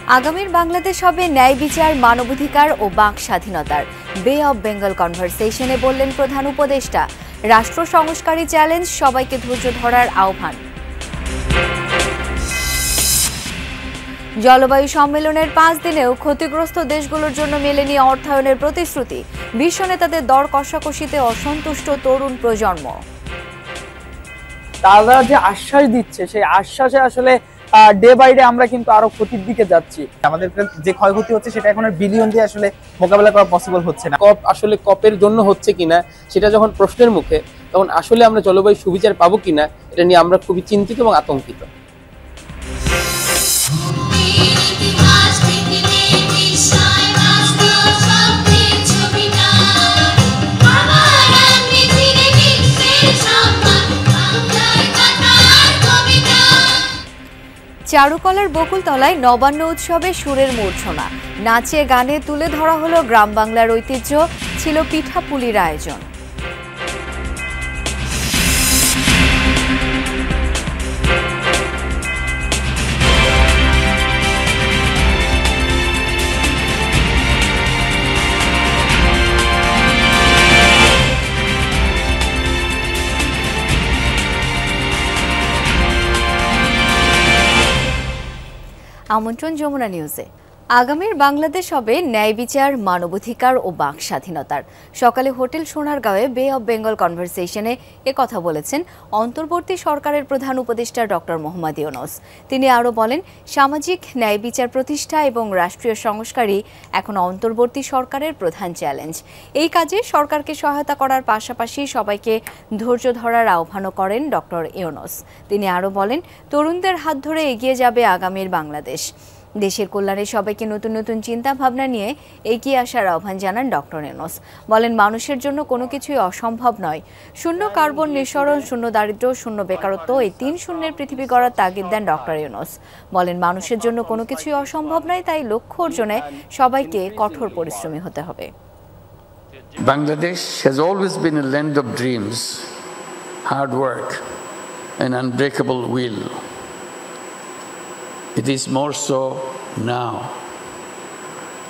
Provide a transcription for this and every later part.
আগামীর বাংলাদেশ হবে ন্যায় বিচার, মানবাধিকার ও বাক স্বাধীনতার। বে অব বেঙ্গল কনভারসেশনে বললেন প্রধান উপদেষ্টা। রাষ্ট্র সংস্কারী চ্যালেঞ্জ, সবাইকে ধৈর্য ধরার আহ্বান। জলবায়ু সম্মেলনের 5 দিনেও ক্ষতিগ্রস্ত দেশগুলোর জন্য মেলেনি অর্থায়নের প্রতিশ্রুতি। বিশ্ব নেতাদের দর কষাকষিতে অসন্তুষ্ট তরুণ প্রজন্ম। তারা যে আশ্বাস দিচ্ছে, সেই আশ্বাসে আসলে ডে বাই ডে আমরা কিন্তু আরো ক্ষতির দিকে যাচ্ছি। আমাদের যে ক্ষয়ক্ষতি হচ্ছে সেটা এখন বিলিয়ন দিয়ে আসলে মোকাবেলা করা পসিবল হচ্ছে না। কপ আসলে কপের জন্য হচ্ছে কিনা সেটা যখন প্রশ্নের মুখে, তখন আসলে আমরা জলবায়ু সুবিচার পাবো কিনা এটা নিয়ে আমরা খুবই চিন্তিত এবং আতঙ্কিত। চারুকলার বকুলতলায় নবান্ন উৎসবে সুরের মূর্ছনা, নাচে গানে তুলে ধরা হলো গ্রাম বাংলার ঐতিহ্য, ছিল পিঠাপুলির আয়োজন। আমন্ত্রণ যমুনা নিউজে। আগামীর বাংলাদেশ হবে ন্যায় বিচার, মানবাধিকার ও বাক স্বাধীনতার। সকালে হোটেল সোনারগাঁওয়ে বে অব বেঙ্গল কনভারসেশনে কথা বলেছেন অন্তর্বর্তী সরকারের প্রধান উপদেষ্টা ডক্টর মোহাম্মদ ইউনূস। তিনি আরও বলেন, সামাজিক ন্যায় বিচার প্রতিষ্ঠা এবং রাষ্ট্রীয় সংস্কারই এখন অন্তর্বর্তী সরকারের প্রধান চ্যালেঞ্জ। এই কাজে সরকারকে সহায়তা করার পাশাপাশি সবাইকে ধৈর্য ধরার আহ্বানও করেন ডক্টর ইউনূস। তিনি আরও বলেন, তরুণদের হাত ধরে এগিয়ে যাবে আগামীর বাংলাদেশ। দেশের কল্যাণে সবাইকে নতুন নতুন চিন্তা ভাবনা নিয়ে এগিয়ে আসার আহ্বান জানান ডক্টর ইউনূস। বলেন, মানুষের জন্য কোনো কিছুই অসম্ভব নয়। শূন্য কার্বন নিঃসরণ, শূন্য দারিদ্র্য, শূন্য বেকারত্ব, এই 3 শূন্যের পৃথিবী গড়ার তাগিদ দেন ডক্টর ইউনূস। বলেন, মানুষের জন্য কোনো কিছুই অসম্ভব নয়, তাই লক্ষ্য অর্জনে সবাইকে কঠোর পরিশ্রমী হতে হবে। Bangladesh has always been a land of dreams, hard work and unbreakable will. It is more so now,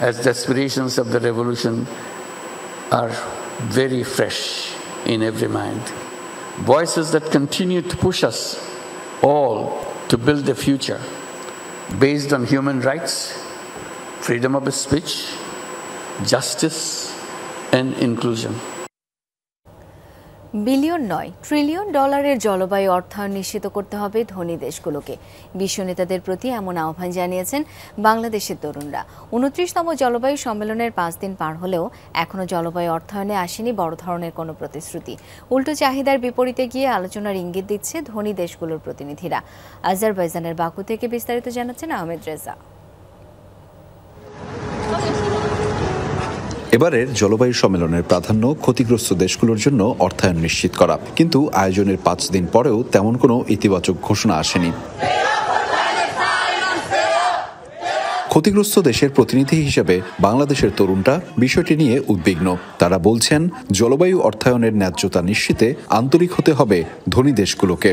as the aspirations of the revolution are very fresh in every mind. Voices that continue to push us all to build a future based on human rights, freedom of speech, justice and inclusion. Billion নয়, trillion ডলারের জলবায়ু অর্থায়ন নিশ্চিত করতে হবে ধনী দেশগুলোকে। বিশ্ব নেতাদের প্রতি এমন আহ্বান জানিয়েছেন বাংলাদেশের তরুণরা। 29তম জলবায়ু সম্মেলনের 5 দিন পার হলেও এখনও জলবায়ু অর্থায়নে আসেনি বড় ধরনের কোনো প্রতিশ্রুতি। উল্টো চাহিদার বিপরীতে গিয়ে আলোচনার ইঙ্গিত দিচ্ছে ধনী দেশগুলোর প্রতিনিধিরা। আজারবাইজানের বাকু থেকে বিস্তারিত জানাচ্ছেন আহমেদ রেজা। এবারের জলবায়ু সম্মেলনের প্রাধান্য ক্ষতিগ্রস্ত দেশগুলোর জন্য অর্থায়ন নিশ্চিত করা, কিন্তু আয়োজনের 5 দিন পরেও তেমন কোনো ইতিবাচক ঘোষণা আসেনি। ক্ষতিগ্রস্ত দেশের প্রতিনিধি হিসেবে বাংলাদেশের তরুণরা বিষয়টি নিয়ে উদ্বিগ্ন। তারা বলছেন, জলবায়ু অর্থায়নের ন্যায্যতা নিশ্চিতে আন্তরিক হতে হবে ধনী দেশগুলোকে।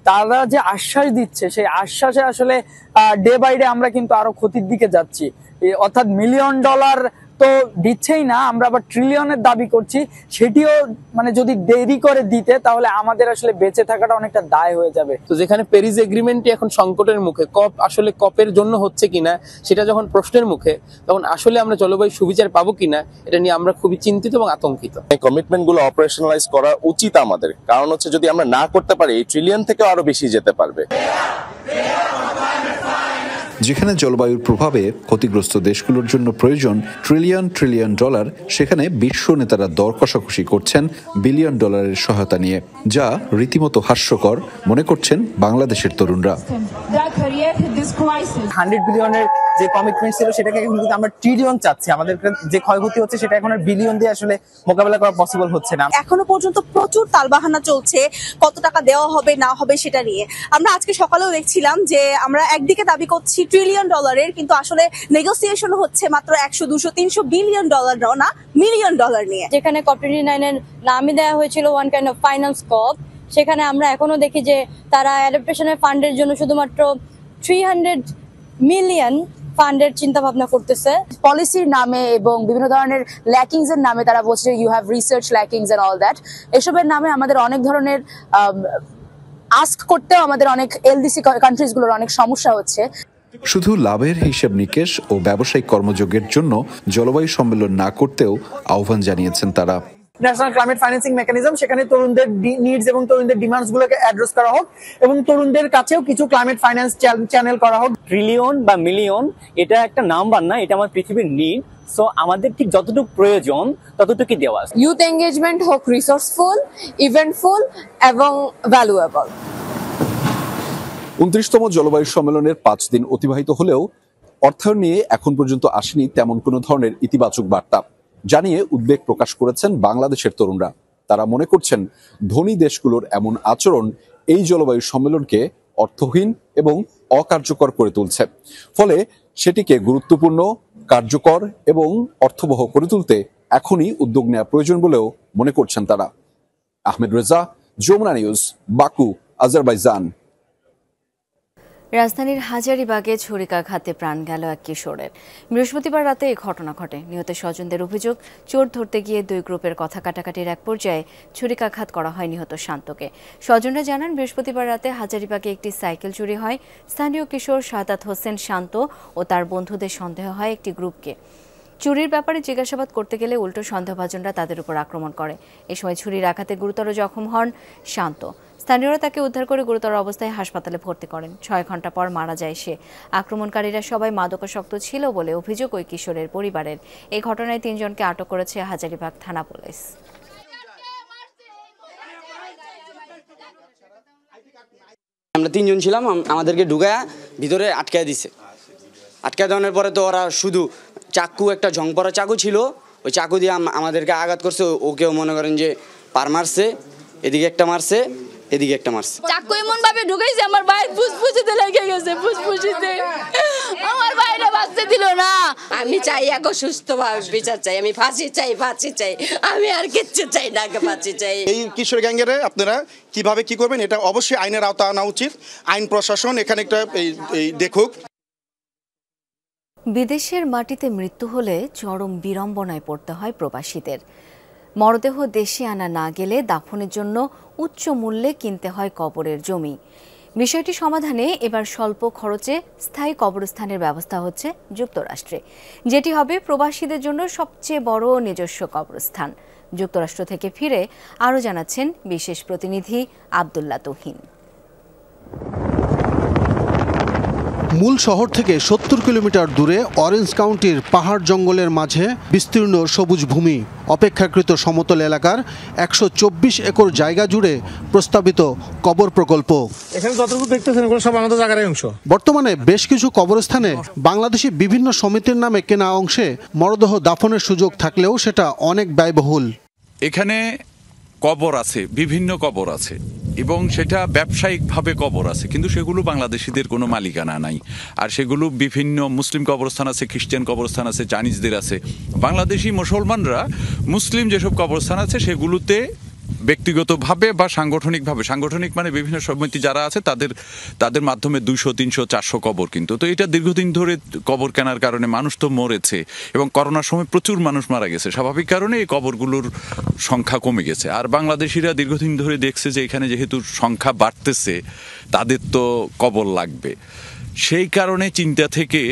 তারা যে আশ্বাস দিচ্ছে, সেই আশ্বাসে আসলে ডে বাই ডে আমরা কিন্তু আরো ক্ষতির দিকে যাচ্ছি। অর্থাৎ মিলিয়ন ডলার তো দিচ্ছেই না, আমরা আবার ট্রিলিয়নের দাবি করছি। সেটিও মানে যদি দেরি করে দিতে, তাহলে আমাদের আসলে বেঁচে থাকাটা অনেকটা দায় হয়ে যাবে। তো যেখানে প্যারিস এগ্রিমেন্টটি এখন সংকটের মুখে, কপ আসলে কপের জন্য হচ্ছে কিনা সেটা যখন প্রশ্নের মুখে, তখন আসলে আমরা জলবায়ু সুবিচার পাবো কিনা এটা নিয়ে আমরা খুবই চিন্তিত এবং আতঙ্কিত। এই কমিটমেন্ট গুলো অপারেশনালাইজ করা উচিত আমাদের, কারণ হচ্ছে যদি আমরা না করতে পারি এই ট্রিলিয়ন থেকে আরো বেশি যেতে পারবে। যেখানে জলবায়ুর প্রভাবে ক্ষতিগ্রস্ত দেশগুলোর জন্য প্রয়োজন ট্রিলিয়ন ট্রিলিয়ন ডলার, সেখানে বিশ্ব নেতারা দর কষাকষি করছেন বিলিয়ন ডলারের সহায়তা নিয়ে, যা রীতিমতো হাস্যকর মনে করছেন বাংলাদেশের তরুণরা। 100 বিলিয়নের যে কমিটমেন্ট ছিল সেটাকে এখন কিন্তু আমরা ট্রিলিয়ন চাচ্ছি। আমাদের যে ক্ষয়ক্ষতি হচ্ছে সেটা এখন বিলিয়ন দিয়ে আসলে মোকাবেলা করা পসিবল হচ্ছে না। এখনো পর্যন্ত প্রচুর তালবাহানা চলছে কত টাকা দেওয়া হবে না হবে সেটা নিয়ে। আমরা আজকে সকালেও দেখছিলাম যে আমরা একদিকে দাবি করছি ট্রিলিয়ন ডলারের, কিন্তু আসলে নেগোসিয়েশন হচ্ছে মাত্র 100, 200, 300 বিলিয়ন ডলার না, মিলিয়ন ডলার নিয়ে। যেখানে COP29 এর নামই দেওয়া হয়েছিল ওয়ান কাইন্ড অফ ফাইন্যান্স কপ, সেখানে আমরা এখনো দেখি যে তারা অ্যাডাপ্টেশনের ফান্ডের জন্য শুধুমাত্র 300 মিলিয়ন ফান্ডের চিন্তা ভাবনা করতেছে। পলিসির নামে এবং বিভিন্ন ধরনের ল্যাকিংস এর নামে তারা বলছে you have research lackings and all that, এসবের নামে আমাদের অনেক ধরনের আস্ক করতেও আমাদের অনেক এলডিসি কান্ট্রিজ গুলোর অনেক সমস্যা হচ্ছে। শুধু লাভের হিসাব নিকেশ ও ব্যবসায়িক কর্মযোগের জন্য জলবায়ু সম্মেলন না করতেও আহ্বান জানিয়েছেন তারা। ন্যাশনাল ক্লাইমেট ফাইন্যান্সিং মেকানিজম, সেখানে তরুণদের নিডস এবং তরুণদের ডিমান্ডস গুলোকে অ্যাড্রেস করা হোক এবং তরুণদের কাছেও কিছু ক্লাইমেট ফাইন্যান্স চ্যানেল করা হোক। ট্রিলিয়ন বা মিলিয়ন এটা একটা নাম্বার না, এটা আমার পৃথিবীর নিড। সো আমাদের ঠিক যতটুকু প্রয়োজন ততটুকু দেওয়া। ইউথ এঙ্গেজমেন্ট হোক রিসোর্সফুল, ইভেন্টফুল এবং ভ্যালুয়েবল। 29তম জলবায়ু সম্মেলনের 5 দিন অতিবাহিত হলেও অর্থায়ন নিয়ে এখন পর্যন্ত আসেনি তেমন কোনো ধরনের ইতিবাচক বার্তা জানিয়ে উদ্বেগ প্রকাশ করেছেন বাংলাদেশের তরুণরা। তারা মনে করছেন ধনী দেশগুলোর এমন আচরণ এই জলবায়ু সম্মেলনকে অর্থহীন এবং অকার্যকর করে তুলছে, ফলে সেটিকে গুরুত্বপূর্ণ, কার্যকর এবং অর্থবহ করে তুলতে এখনই উদ্যোগ নেওয়া প্রয়োজন বলেও মনে করছেন তারা। Ahmed Reza, Jamuna News, Baku, Azerbaijan. রাজধানীর হাজারীবাগে ছুরিকাঘাতে প্রাণ গেল এক কিশোরের। বৃহস্পতিবার রাতে এই ঘটনা ঘটে। নিহত স্বজনদের অভিযোগ, চোর ধরতে গিয়ে দুই গ্রুপের কথা কাটাকাটির এক পর্যায়ে ছুরিকাঘাত করা হয় নিহত শান্তকে। স্বজনরা জানান, বৃহস্পতিবার রাতে হাজারীবাগে একটি সাইকেল চুরি হয়। স্থানীয় কিশোর সাদাত হোসেন শান্ত ও তার বন্ধুদের সন্দেহ হয় একটি গ্রুপকে। চুরির ব্যাপারে জিজ্ঞাসাবাদ করতে গেলে উল্টো সন্দেহভাজনরা তাদের উপর আক্রমণ করে। এ সময় ছুরির আঘাতে গুরুতর জখম হন শান্ত। স্থানীয়রা তাকে উদ্ধার করে গুরুতর অবস্থায় হাসপাতালে ভর্তি করেন। 6 ঘন্টা পর মারা যায় সে। আক্রমণকারীরা সবাই মাদকাসক্ত ছিল বলে অভিযোগ ওই কিশোরের পরিবারের। এই ঘটনায় 3 জনকে আটক করেছে হাজারীবাগ থানা পুলিশ। আমরা 3 জন ছিলাম, আমাদেরকে ঢুকায়া ভিতরে আটকায় দিছে। আটকায় দেওয়ার পরে তো ওরা শুধু চাকু, একটা ঝংপরা চাকু ছিল, ওই চাকু দিয়ে আমাদেরকে আঘাত করছে। ওকেও মনে করেন যে পার মারছে, এদিকে একটা মারছে, এদিকে একটা মারছে। চাকু এমন ভাবে ঢুকাইছে আমার ভাইয়ের ফুসফুসিতে লেগে গেছে, ফুসফুসিতে আমার ভাইরা বাঁচতে দিল না। আমি চাই এখন সুস্থভাবে বিচার চাই, আমি ফাঁসি চাই, ফাঁসি চাই, আমি আর কিচ্ছু চাই না, ফাঁসি চাই। এই কিশোর গ্যাংয়ের আপনারা কিভাবে কি করবেন, এটা অবশ্যই আইনের আওতায় আনা উচিত। আইন প্রশাসন এখানে একটা দেখুক। বিদেশের মাটিতে মৃত্যু হলে চরম বিড়ম্বনায় পড়তে হয় প্রবাসীদের। মরদেহ দেশে আনা না গেলে দাফনের জন্য উচ্চ মূল্যে কিনতে হয় কবরের জমি। বিষয়টি সমাধানে এবার স্বল্প খরচে স্থায়ী কবরস্থানের ব্যবস্থা হচ্ছে যুক্তরাষ্ট্রে, যেটি হবে প্রবাসীদের জন্য সবচেয়ে বড় নিজস্ব কবরস্থান। যুক্তরাষ্ট্র থেকে ফিরে আরও জানাচ্ছেন বিশেষ প্রতিনিধি আব্দুল্লাহ তুহিন। মূল শহর থেকে 70 কিলোমিটার দূরে অরেঞ্জ কাউন্টির পাহাড় জঙ্গলের মাঝে বিস্তীর্ণ সবুজ ভূমি, অপেক্ষাকৃত সমতল এলাকার 124 একর জায়গা জুড়ে প্রস্তাবিত কবর প্রকল্প। এখানে যতটুকু দেখতেছেন এগুলো সব আমাদের জায়গার অংশ। বর্তমানে বেশ কিছু কবরস্থানে বাংলাদেশি বিভিন্ন সমিতির নামে কেনা অংশে মরদেহ দাফনের সুযোগ থাকলেও সেটা অনেক ব্যয়বহুল। এখানে কবর আছে, বিভিন্ন কবর আছে এবং সেটা ব্যবসায়িকভাবে কবর আছে, কিন্তু সেগুলো বাংলাদেশিদের কোনো মালিকানা নাই। আর সেগুলো বিভিন্ন মুসলিম কবরস্থান আছে, খ্রিস্টান কবরস্থান আছে, চাইনিজদের আছে। বাংলাদেশি মুসলমানরা মুসলিম যেসব কবরস্থান আছে সেগুলোতে ব্যক্তিগতভাবে বা সাংগঠনিকভাবে, সাংগঠনিক মানে বিভিন্ন সমিতি যারা আছে তাদের মাধ্যমে 200, 300, 400 কবর কিন্তু। তো এটা দীর্ঘদিন ধরে কবর কেনার কারণে মানুষ তো মরেছে এবং করোনার সময় প্রচুর মানুষ মারা গেছে। স্বাভাবিক কারণে এই কবরগুলোর সংখ্যা কমে গেছে। আর বাংলাদেশিরা দীর্ঘদিন ধরে দেখছে যে এখানে যেহেতু সংখ্যা বাড়তেছে তাদের তো কবর লাগবে। সেই কারণে চিন্তা থেকে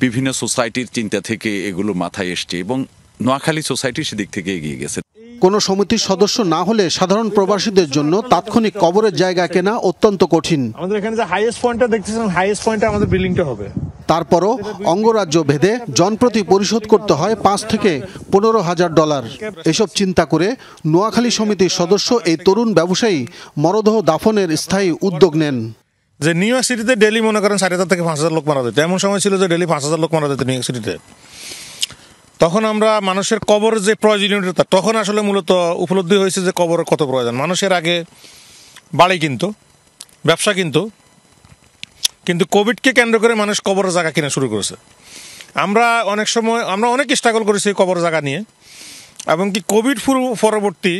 বিভিন্ন সোসাইটির চিন্তা থেকে এগুলো মাথায় এসছে এবং নোয়াখালী সোসাইটি সেদিক থেকে এগিয়ে গেছে। কোনো সমিতির সদস্য না হলে সাধারণ প্রবাসীদের জন্য তাৎক্ষণিক কবরের জায়গা কেনা অত্যন্ত কঠিন। আমাদের এখানে যে হাইয়েস্ট পয়েন্টটা দেখতেছেন, হাইয়েস্ট পয়েন্টে আমাদের বিল্ডিংটা হবে। তারপরও অঙ্গরাজ্য ভেদে জনপ্রতি পরিশোধ করতে হয় $5,000 থেকে $15,000। এসব চিন্তা করে নোয়াখালী সমিতির সদস্য এই তরুণ ব্যবসায়ী মরদেহ দাফনের স্থায়ী উদ্যোগ নেন। যে নিউ ইয়র্ক সিটিতে ডেলি মনে করেন 4,000 থেকে 5,000 লোক মারা যেত। এমন সময় ছিল যে ডেলি 5,000 লোক মারা যেত নিউ ইয়র্ক সিটিতে। তখন আমরা মানুষের কবরের যে প্রয়োজনীয়তা তখন আসলে মূলত উপলব্ধি হয়েছে যে কবরের কত প্রয়োজন। মানুষের আগে বাড়ি কিন্তু ব্যবসা কিন্তু কোভিডকে কেন্দ্র করে মানুষ কবরের জায়গা কিনা শুরু করেছে। আমরা অনেক স্ট্রাগল করেছি কবরের জায়গা নিয়ে, এবং কি কোভিড পরবর্তী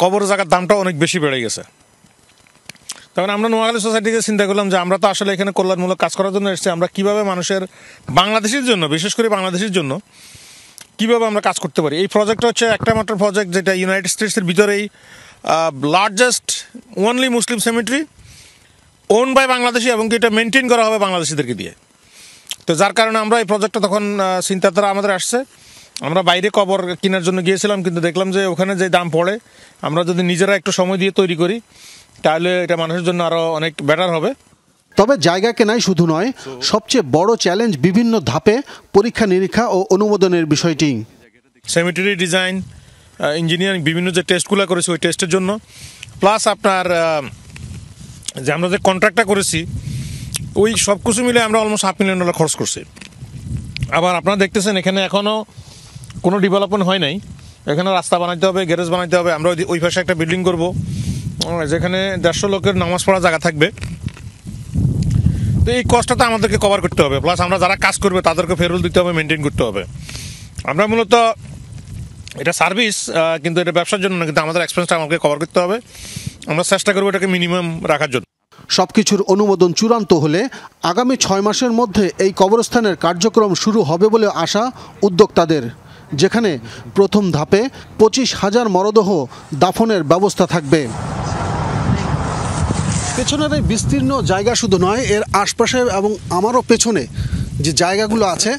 কবরের জায়গার দামটা অনেক বেশি বেড়ে গেছে। তো তখন আমরা নোয়াখালী সোসাইটিকে চিন্তা করলাম যে আমরা তো আসলে এখানে কল্যাণমূলক কাজ করার জন্য এসেছি, আমরা কিভাবে মানুষের বাংলাদেশের জন্য, বিশেষ করে বাংলাদেশের জন্য কিভাবে আমরা কাজ করতে পারি। এই প্রজেক্টটা হচ্ছে একটা মাত্র প্রজেক্ট যেটা ইউনাইটেড স্টেটসের ভিতরেই largest only Muslim cemetery own by Bangladeshi, এবং এটা মেনটেন করা হবে বাংলাদেশিদেরকে দিয়ে। তো যার কারণে আমরা এই প্রজেক্টটা তখন চিন্তাধারা আমাদের আসছে। আমরা বাইরে কবর কেনার জন্য গিয়েছিলাম, কিন্তু দেখলাম যে ওখানে যে দাম পড়ে, আমরা যদি নিজেরা একটু সময় দিয়ে তৈরি করি তাহলে এটা মানুষের জন্য আরও অনেক বেটার হবে। তবে জায়গা কেনাই শুধু নয়, সবচেয়ে বড় চ্যালেঞ্জ বিভিন্ন ধাপে পরীক্ষা নিরীক্ষা ও অনুমোদনের বিষয়টি। সেমেট্রি ডিজাইন, ইঞ্জিনিয়ারিং বিভিন্ন যে টেস্টগুলো করেছি ওই টেস্টের জন্য, প্লাস আপনার যে আমরা যে কন্ট্রাক্টটা করেছি ওই সব কিছু মিলে আমরা অলমোস্ট $5 মিলিয়ন খরচ করছি। আবার আপনারা দেখতেছেন এখানে এখনও কোনো ডেভেলপমেন্ট হয় নাই, এখানে রাস্তা বানাইতে হবে, গ্যারেজ বানাইতে হবে। আমরা ওই পাশে একটা বিল্ডিং করব যেখানে 150 লোকের নামাজ পড়ার জায়গা থাকবে। তো এই কষ্টটা আমাদেরকে কভার করতে হবে, প্লাস আমরা যারা কাজ করবে তাদেরকে ফেরত দিতে হবে, মেনটেন করতে হবে। আমরা মূলত এটা সার্ভিস, কিন্তু এটা ব্যবসার জন্য না, কিন্তু আমাদের এক্সপেন্সটা আমাকে কভার করতে হবে। আমরা চেষ্টা করবো এটাকে মিনিমাম রাখার জন্য। সবকিছুর অনুমোদন চূড়ান্ত হলে আগামী 6 মাসের মধ্যে এই কবরস্থানের কার্যক্রম শুরু হবে বলে আশা উদ্যোক্তাদের, যেখানে প্রথম ধাপে 25,000 মরদেহ দাফনের ব্যবস্থা থাকবে। পেছনের এই বিস্তীর্ণ জায়গা শুধু নয়, এর আশপাশে এবং আমারও পেছনে যে জায়গাগুলো আছে,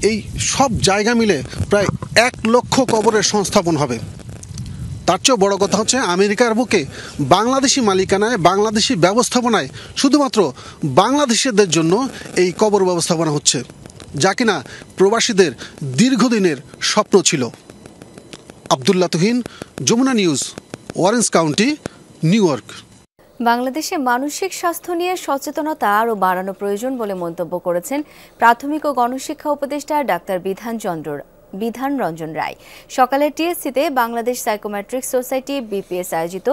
এই সব জায়গা মিলে প্রায় 1 লক্ষ কবরের সংস্থাপন হবে। তার চেয়েও বড় কথা হচ্ছে আমেরিকার বুকে বাংলাদেশি মালিকানায়, বাংলাদেশি ব্যবস্থাপনায় শুধুমাত্র বাংলাদেশিদের জন্য এই কবর ব্যবস্থাপনা হচ্ছে, যা কিনা প্রবাসীদের দীর্ঘদিনের স্বপ্ন ছিল। Abdullah Tuhin, Jamuna News, Orange County, New York. বাংলাদেশে মানসিক স্বাস্থ্য নিয়ে সচেতনতা আরও বাড়ানো প্রয়োজন বলে মন্তব্য করেছেন প্রাথমিক ও গণশিক্ষা উপদেষ্টা ডাক্তার বিধান রঞ্জন রায়। সকালে টিএসসিতে বাংলাদেশ সাইকোমেট্রিক্স সোসাইটি বিপিএস আয়োজিত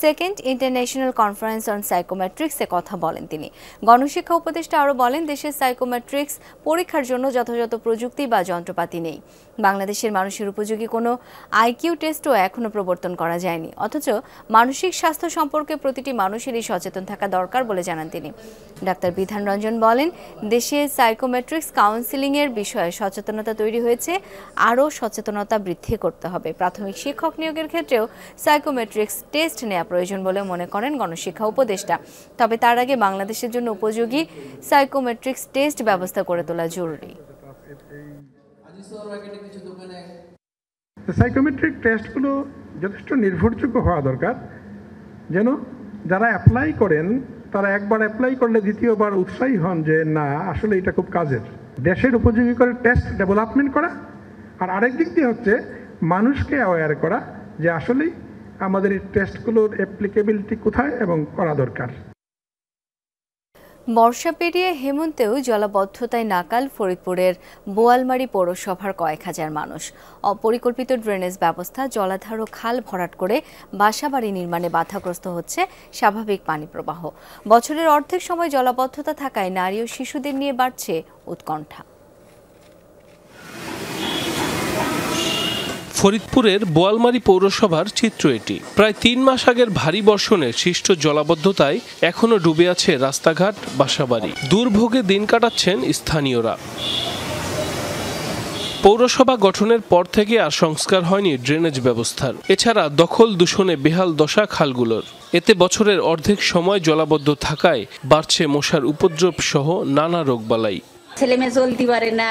সেকেন্ড ইন্টারন্যাশনাল কনফারেন্স অন সাইকোমেট্রিক্সে কথা বলেন তিনি। গণশিক্ষা উপদেষ্টা আরও বলেন, দেশের সাইকোমেট্রিক্স পরীক্ষার জন্য যথাযথ প্রযুক্তি বা যন্ত্রপাতি নেই। বাংলাদেশের মানুষের উপযোগী কোনো আইকিউ টেস্টও এখনও প্রবর্তন করা যায়নি, অথচ মানসিক স্বাস্থ্য সম্পর্কে প্রতিটি মানুষেরই সচেতন থাকা দরকার বলে জানান তিনি। ডাক্তার বিধান রঞ্জন বলেন, দেশে সাইকোমেট্রিক্স কাউন্সিলিংয়ের বিষয়ে সচেতনতা তৈরি হয়েছে, আরও সচেতনতা বৃদ্ধি করতে হবে। প্রাথমিক শিক্ষক নিয়োগের ক্ষেত্রেও সাইকোমেট্রিক্স টেস্ট নেওয়া প্রয়োজন বলে মনে করেন গণশিক্ষা উপদেষ্টা। তবে তার আগে বাংলাদেশের জন্য উপযোগী সাইকোমেট্রিক্স টেস্ট ব্যবস্থা করে তোলা জরুরি। সাইকোমেট্রিক টেস্টগুলো যথেষ্ট নির্ভরযোগ্য হওয়া দরকার, যেন যারা অ্যাপ্লাই করেন তারা একবার অ্যাপ্লাই করলে দ্বিতীয়বার উৎসাহী হন যে না আসলে এটা খুব কাজের। দেশের উপযোগী করে টেস্ট ডেভেলপমেন্ট করা, আর আরেক দিক দিয়ে হচ্ছে মানুষকে অ্যাওয়্যার করা যে আসলেই আমাদের এই টেস্টগুলোর অ্যাপ্লিকেবিলিটি কোথায় এবং করা দরকার। বর্ষা পেরিয়ে হেমন্তেও জলাবদ্ধতায় নাকাল ফরিদপুরের বোয়ালমারী পৌরসভার কয়েক হাজার মানুষ। অপরিকল্পিত ড্রেনেজ ব্যবস্থা, জলাধার ও খাল ভরাট করে বাসাবাড়ি নির্মাণে বাধাগ্রস্ত হচ্ছে স্বাভাবিক পানি প্রবাহ। বছরের অর্ধেক সময় জলাবদ্ধতা থাকায় নারী ও শিশুদের নিয়ে বাড়ছে উৎকণ্ঠা। ফরিদপুরের বোয়ালমারী পৌরসভার চিত্র এটি। প্রায় 3 মাস আগের ভারী বর্ষণে সৃষ্ট জলাবদ্ধতায় এখনো ডুবে আছে রাস্তাঘাট, বাসাবাড়ি। দুর্ভোগে দিন কাটাচ্ছেন স্থানীয়রা। পৌরসভা গঠনের পর থেকে আর সংস্কার হয়নি ড্রেনেজ ব্যবস্থার। এছাড়া দখল দূষণে বেহাল দশা খালগুলোর। এতে বছরের অর্ধেক সময় জলাবদ্ধ থাকায় বাড়ছে মশার উপদ্রব সহ নানা রোগবালাই। ছেলেমেয়ে চলতে পারে না,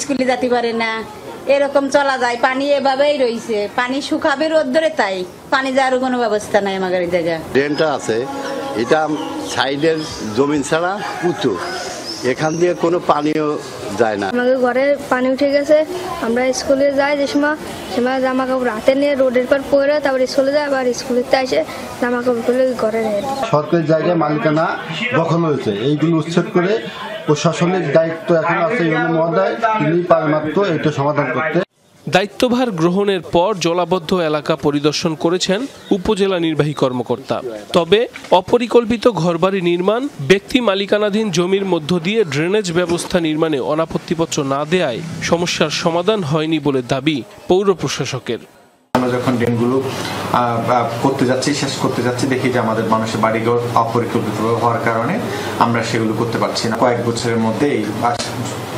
স্কুলে যেতে পারে না, এরকম চলা যায়। পানি এভাবেই রয়েছে, পানি শুকাবে রোদ ধরে, তাই পানি যাওয়ার কোনো ব্যবস্থা নাই আমাদের এই জায়গা। ড্রেনটা আছে, এটা সাইডের জমিন ছাড়া উঁচু, এখান দিয়ে কোনো পানিও যায় না। আমাদের ঘরে পানি উঠে গেছে, আমরা স্কুলে যাই যে সময় জামা কাপড় হাতে নিয়ে রোডের পর পরে তারপর স্কুলে যাই, আবার স্কুলে এসে জামা কাপড় খুলে ঘরে নেয়। সরকারি জায়গায় মালিকানা দখল হয়েছে, এইগুলো উচ্ছেদ করে প্রশাসনের দায়িত্ব এখন আছে ইউনো মহোদয়, তিনি পারমাত্র এটা সমাধান করতে। দায়িত্বভার গ্রহণের পর জলাবদ্ধ এলাকা পরিদর্শন করেছেন উপজেলা নির্বাহী কর্মকর্তা। তবে অপরিকল্পিত ঘরবাড়ি নির্মাণ, ব্যক্তি মালিকানাধীন জমির মধ্য দিয়ে ড্রেনেজ ব্যবস্থা নির্মাণে অনাপত্তিপত্র না দেয়ায় সমস্যার সমাধান হয়নি বলে দাবি পৌর প্রশাসকের। আমরা যখন ড্রেনগুলো করতে যাচ্ছি, শেষ করতে যাচ্ছি, দেখি যে আমাদের মানুষের বাড়িঘর অপরিকল্পিতভাবে হওয়ার কারণে আমরা সেগুলো করতে পারছি না। কয়েক বছরের মধ্যেই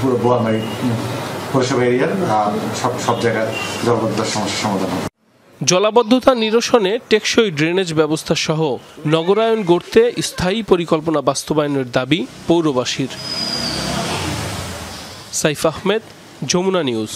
পুরো বোয়ালমারী পৌরসভা এরিয়ার সব জায়গায় জলবদ্ধতার সমস্যার সমাধান হবে। জলাবদ্ধতা নিরসনে টেকসই ড্রেনেজ ব্যবস্থা সহ নগরায়ন গড়তে স্থায়ী পরিকল্পনা বাস্তবায়নের দাবি পৌরবাসীর। সাইফ আহমেদ, যমুনা নিউজ।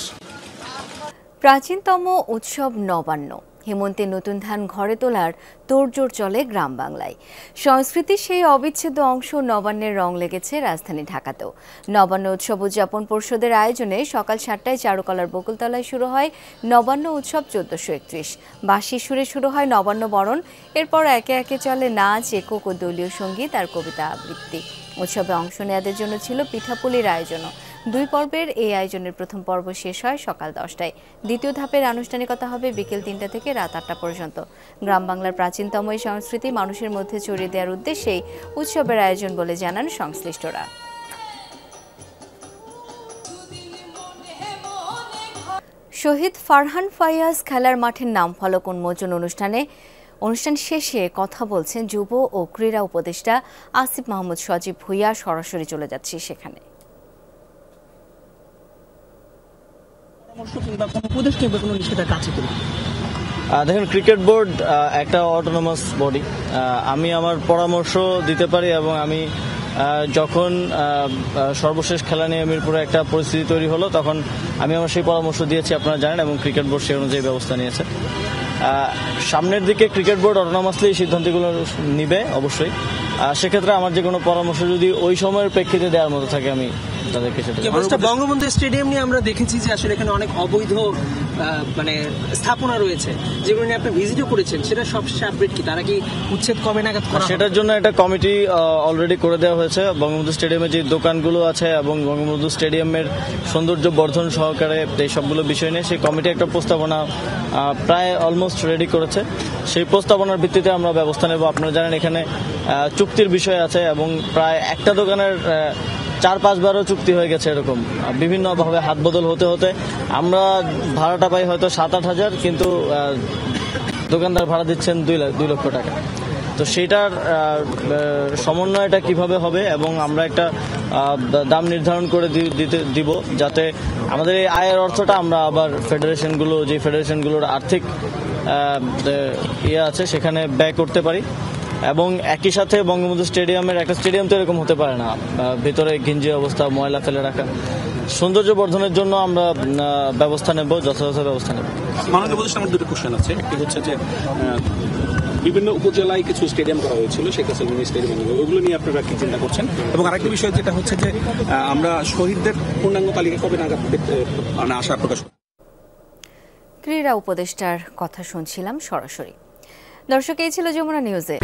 প্রাচীনতম উৎসব নবান্ন। হেমন্তে নতুন ধান ঘরে তোলার তোড়জোড় চলে গ্রাম বাংলায়। সংস্কৃতির সেই অবিচ্ছেদ্য অংশ নবান্নের রং লেগেছে রাজধানী ঢাকাতেও। নবান্ন উৎসব উদযাপন পরিষদের আয়োজনে সকাল 7টায় চারুকলার বকুলতলায় শুরু হয় নবান্ন উৎসব 1431। বাঁশি সুরে শুরু হয় নবান্ন বরণ। এরপর একে একে চলে নাচ, একক ও দলীয় সঙ্গীত আর কবিতা আবৃত্তি। উৎসবে অংশ নেওয়াদের জন্য ছিল পিঠাপুলির আয়োজনও। 2 পর্বের এই আয়োজনের প্রথম পর্ব শেষ হয় সকাল 10টায়। দ্বিতীয় ধাপের আনুষ্ঠানিকতা হবে বিকেল 3টা থেকে রাত 8টা পর্যন্ত। গ্রাম বাংলার প্রাচীনতম এই সংস্কৃতি মানুষের মধ্যে ছড়িয়ে দেওয়ার উদ্দেশ্যেই উৎসবের আয়োজন বলে জানান সংশ্লিষ্টরা। শহীদ ফারহান ফায়াজ খেলার মাঠের নাম ফলক উন্মোচন অনুষ্ঠান শেষে কথা বলছেন যুব ও ক্রীড়া উপদেষ্টা আসিফ মাহমুদ সজীব ভুইয়া। সরাসরি চলে যাচ্ছি সেখানে। দেখুন, ক্রিকেট বোর্ড একটা অটোনমাস বডি। আমি আমার পরামর্শ দিতে পারি এবং আমি যখন সর্বশেষ খেলা নিয়ে মিরপুরে একটা পরিস্থিতি তৈরি হলো তখন আমি আমার সেই পরামর্শ দিয়েছি, আপনারা জানেন, এবং ক্রিকেট বোর্ড সেই অনুযায়ী ব্যবস্থা নিয়েছে। সামনের দিকে ক্রিকেট বোর্ড অটোনমাসলি সিদ্ধান্তগুলো নিবে অবশ্যই। সেক্ষেত্রে আমার যে কোনো পরামর্শ যদি ওই সময়ের প্রেক্ষিতে দেওয়ার মতো থাকে আমি তাদেরকে সেটা। বঙ্গবন্ধু স্টেডিয়াম নিয়ে আমরা দেখেছি যে আসলে এখানে অনেক অবৈধ স্থাপনা রয়েছে, যেগুলো নিয়ে আপনি ভিজিটও করেছেন, সেটা সবশেষে আপডেট কি? তারা কি উচ্ছেদ কবে নাগাদ করা? সেটার জন্য একটা কমিটি অলরেডি করে দেওয়া হয়েছে। বঙ্গবন্ধু স্টেডিয়ামে যে দোকানগুলো আছে এবং বঙ্গবন্ধু স্টেডিয়ামের সৌন্দর্য বর্ধন সহকারে এই সবগুলো বিষয় নিয়ে সেই কমিটি একটা প্রস্তাবনা প্রায় অলমোস্ট রেডি করেছে। সেই প্রস্তাবনার ভিত্তিতে আমরা ব্যবস্থা নেব। আপনারা জানেন এখানে চুক্তির বিষয় আছে এবং প্রায় একটা দোকানের 4-5 বারও চুক্তি হয়ে গেছে। এরকম বিভিন্নভাবে হাত বদল হতে হতে আমরা ভাড়াটা পাই হয়তো 7-8 হাজার, কিন্তু দোকানদার ভাড়া দিচ্ছেন 2 লক্ষ টাকা। তো সেটার সমন্বয়টা কিভাবে হবে এবং আমরা একটা দাম নির্ধারণ করে দিব যাতে আমাদের এই আয়ের অর্থটা আমরা আবার ফেডারেশনগুলোর আর্থিক আছে সেখানে ব্যয় করতে পারি। এবং একই সাথে বঙ্গবন্ধু স্টেডিয়ামের একটা স্টেডিয়াম তো এরকম হতে পারে না, ভিতরে ঘিঞ্জি অবস্থা, ময়লা ফেলে রাখা। সৌন্দর্য বর্ধনের জন্য আমরা ব্যবস্থা নেব, যথাযথ ব্যবস্থা নেব। মাননীয় উপদেষ্টা, আমার 2টা কোশ্চেন আছে। একটি হচ্ছে যে বিভিন্ন উপজেলায় কিছু স্টেডিয়াম করা হয়েছিল, শেখ হাসিনা মিনি স্টেডিয়াম, ওগুলো নিয়ে আপনারা কি চিন্তা করছেন? এবং আরেকটি বিষয় যেটা হচ্ছে যে আমরা শহীদদের পূর্ণাঙ্গ তালিকা কবে নাগাদ আশা প্রকাশ করি। ক্রীড়া উপদেষ্টার কথা শুনছিলাম সরাসরি। দর্শক, এই ছিল যমুনা নিউজে।